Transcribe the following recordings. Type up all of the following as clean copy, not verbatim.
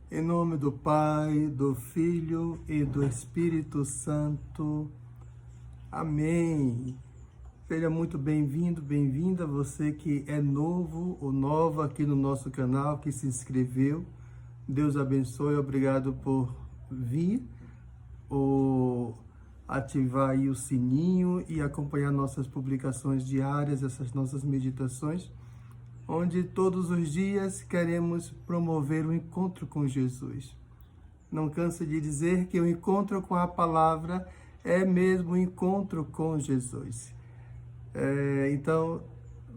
Em nome do Pai, do Filho e do Espírito Santo. Amém. Seja muito bem-vindo, bem-vinda, você que é novo ou nova aqui no nosso canal, que se inscreveu. Deus abençoe, obrigado por vir, ou ativar aí o sininho e acompanhar nossas publicações diárias, essas nossas meditações, onde todos os dias queremos promover o encontro com Jesus. Não canso de dizer que o encontro com a palavra é mesmo o encontro com Jesus. Então,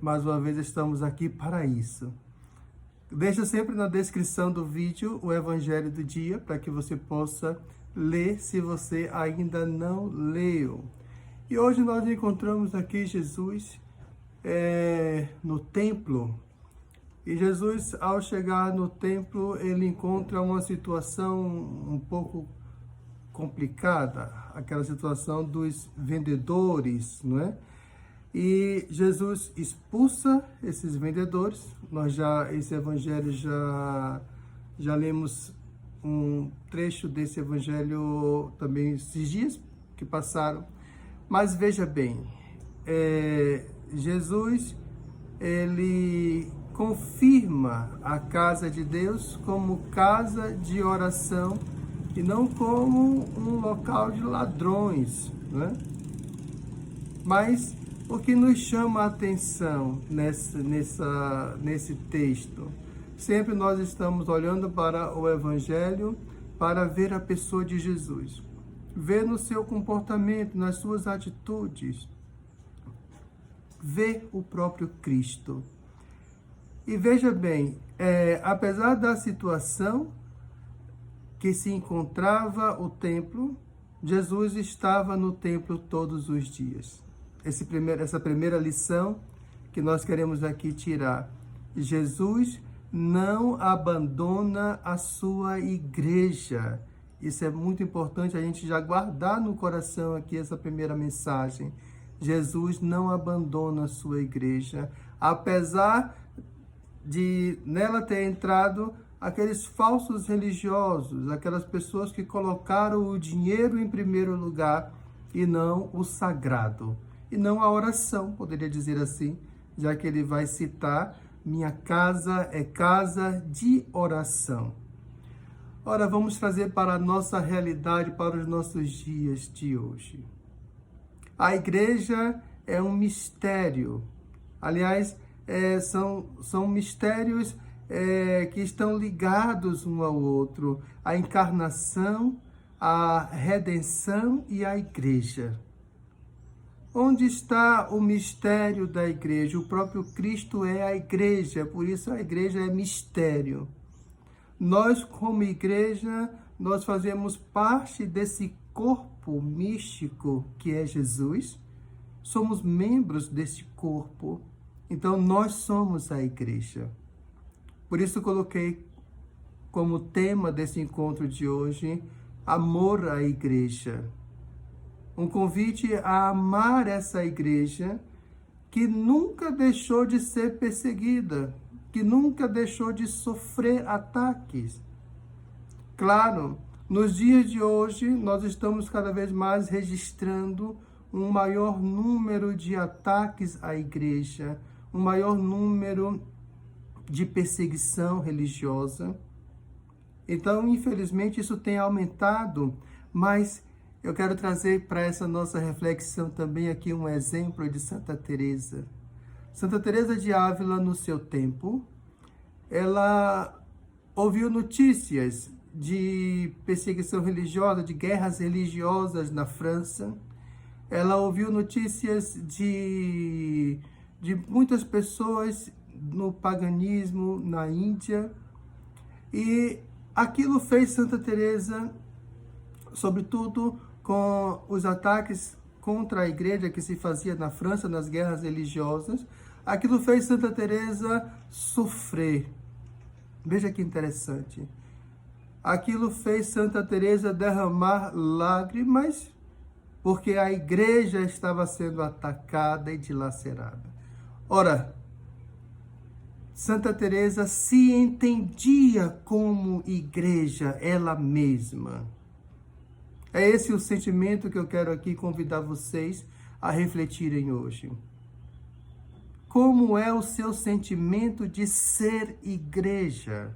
mais uma vez, estamos aqui para isso. Deixa sempre na descrição do vídeo o Evangelho do dia, para que você possa ler se você ainda não leu. E hoje nós encontramos aqui Jesus no templo. E Jesus, ao chegar no templo, ele encontra uma situação um pouco complicada, aquela situação dos vendedores, não é? E Jesus expulsa esses vendedores. Esse evangelho já lemos um trecho desse evangelho também esses dias que passaram. Mas veja bem, Jesus, ele confirma a casa de Deus como casa de oração e não como um local de ladrões, né? Mas o que nos chama a atenção nesse texto? Sempre nós estamos olhando para o Evangelho para ver a pessoa de Jesus, ver no seu comportamento, nas suas atitudes, ver o próprio Cristo. E veja bem, apesar da situação que se encontrava o templo, Jesus estava no templo todos os dias. Essa primeira lição que nós queremos aqui tirar. Jesus não abandona a sua igreja. Isso é muito importante a gente já guardar no coração aqui essa primeira mensagem. Jesus não abandona a sua igreja, apesar de nela ter entrado aqueles falsos religiosos, aquelas pessoas que colocaram o dinheiro em primeiro lugar e não o sagrado, e não a oração, poderia dizer assim, já que ele vai citar: minha casa é casa de oração. Ora, vamos trazer para a nossa realidade, para os nossos dias de hoje. A igreja é um mistério. Aliás, são mistérios que estão ligados um ao outro. A encarnação, a redenção e a igreja. Onde está o mistério da igreja? O próprio Cristo é a igreja, por isso a igreja é mistério. Nós, como igreja, nós fazemos parte desse corpo místico que é Jesus. Somos membros desse corpo. Então, nós somos a igreja. Por isso, coloquei como tema desse encontro de hoje, amor à igreja. Um convite a amar essa igreja que nunca deixou de ser perseguida, que nunca deixou de sofrer ataques. Claro, nos dias de hoje, nós estamos cada vez mais registrando um maior número de ataques à igreja, um maior número de perseguição religiosa. Então, infelizmente, isso tem aumentado, mas eu quero trazer para essa nossa reflexão também aqui um exemplo de Santa Teresa. Santa Teresa de Ávila, no seu tempo, ela ouviu notícias de perseguição religiosa, de guerras religiosas na França. Ela ouviu notícias de muitas pessoas no paganismo na Índia. E aquilo fez Santa Teresa, sobretudo com os ataques contra a igreja que se fazia na França, nas guerras religiosas, aquilo fez Santa Teresa sofrer. Veja que interessante. Aquilo fez Santa Teresa derramar lágrimas, porque a igreja estava sendo atacada e dilacerada. Ora, Santa Teresa se entendia como igreja ela mesma. É esse o sentimento que eu quero aqui convidar vocês a refletirem hoje. Como é o seu sentimento de ser igreja?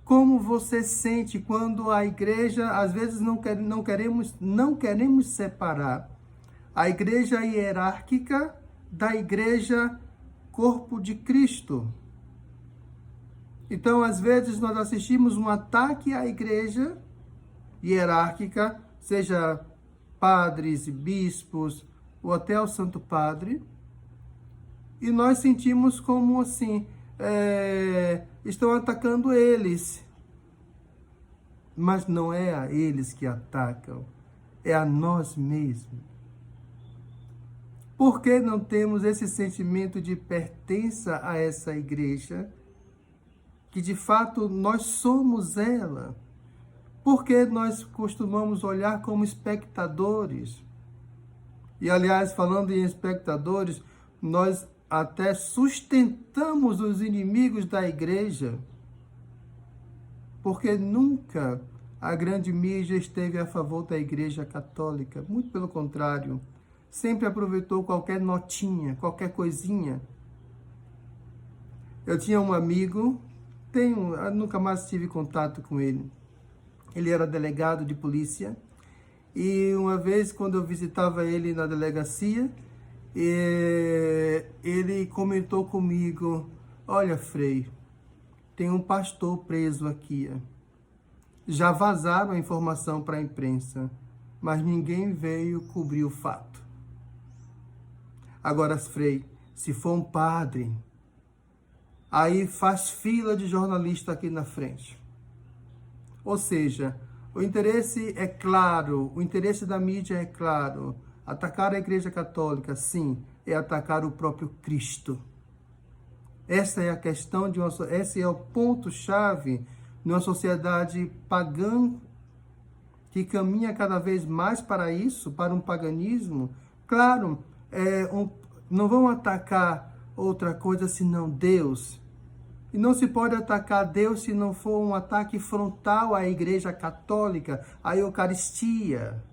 Como você sente quando a igreja, às vezes não queremos separar a igreja hierárquica da igreja corpo de Cristo. Então, às vezes, nós assistimos um ataque à igreja hierárquica, seja padres, bispos, ou até o Santo Padre, e nós sentimos como assim, estão atacando eles. Mas não é a eles que atacam, é a nós mesmos. Por que não temos esse sentimento de pertença a essa igreja? Que de fato nós somos ela. Por que nós costumamos olhar como espectadores? E aliás, falando em espectadores, nós até sustentamos os inimigos da igreja, porque nunca a grande mídia esteve a favor da igreja católica. Muito pelo contrário, sempre aproveitou qualquer notinha, qualquer coisinha. Eu tinha um amigo, nunca mais tive contato com ele. Ele era delegado de polícia, e uma vez, quando eu visitava ele na delegacia, ele comentou comigo: olha, Frei, tem um pastor preso aqui. Já vazaram a informação para a imprensa, mas ninguém veio cobrir o fato. Agora, Frei, se for um padre, aí faz fila de jornalista aqui na frente. Ou seja, o interesse é claro, o interesse da mídia é claro. Atacar a Igreja Católica, sim, é atacar o próprio Cristo. Essa é a questão esse é o ponto-chave numa sociedade pagã que caminha cada vez mais para isso, para um paganismo. Claro, não vão atacar outra coisa senão Deus. E não se pode atacar Deus se não for um ataque frontal à Igreja Católica, à Eucaristia.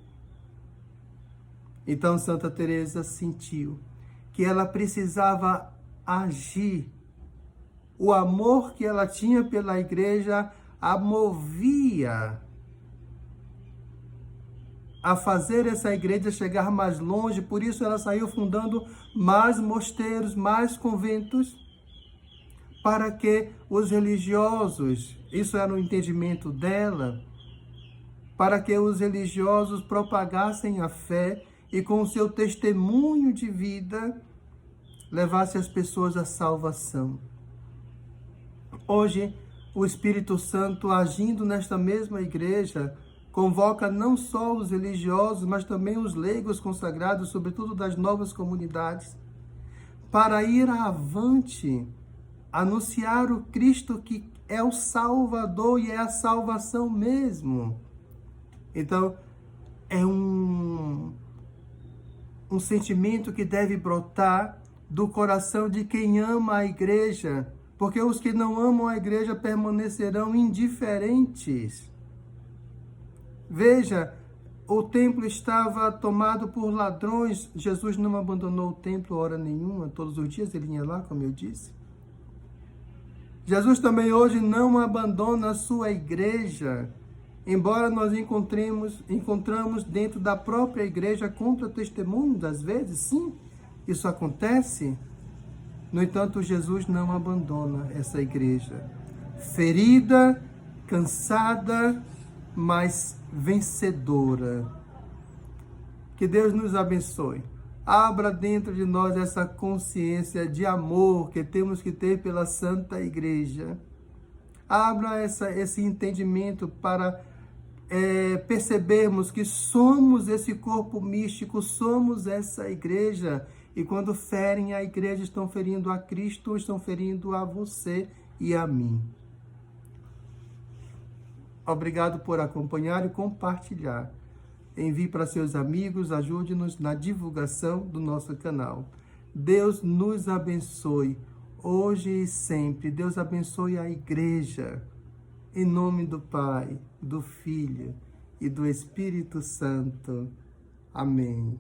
Então Santa Teresa sentiu que ela precisava agir. O amor que ela tinha pela igreja a movia a fazer essa igreja chegar mais longe. Por isso ela saiu fundando mais mosteiros, mais conventos, para que os religiosos, isso era o entendimento dela, para que os religiosos propagassem a fé e com o seu testemunho de vida levasse as pessoas à salvação. Hoje, o Espírito Santo, agindo nesta mesma igreja, convoca não só os religiosos, mas também os leigos consagrados, sobretudo das novas comunidades, para ir avante, anunciar o Cristo que é o Salvador e é a salvação mesmo. Então, é um sentimento que deve brotar do coração de quem ama a igreja, porque os que não amam a igreja permanecerão indiferentes. Veja, o templo estava tomado por ladrões. Jesus não abandonou o templo hora nenhuma, todos os dias ele ia lá, como eu disse. Jesus também hoje não abandona a sua igreja, embora nós encontramos dentro da própria igreja contra-testemunhos, às vezes, sim, isso acontece. No entanto, Jesus não abandona essa igreja. Ferida, cansada, mas vencedora. Que Deus nos abençoe. Abra dentro de nós essa consciência de amor que temos que ter pela Santa Igreja. Abra esse entendimento para percebermos que somos esse corpo místico, somos essa igreja. E quando ferem a igreja, estão ferindo a Cristo, estão ferindo a você e a mim. Obrigado por acompanhar e compartilhar. Envie para seus amigos, ajude-nos na divulgação do nosso canal. Deus nos abençoe. hoje e sempre. Deus abençoe a igreja, em nome do Pai, do Filho e do Espírito Santo. Amém.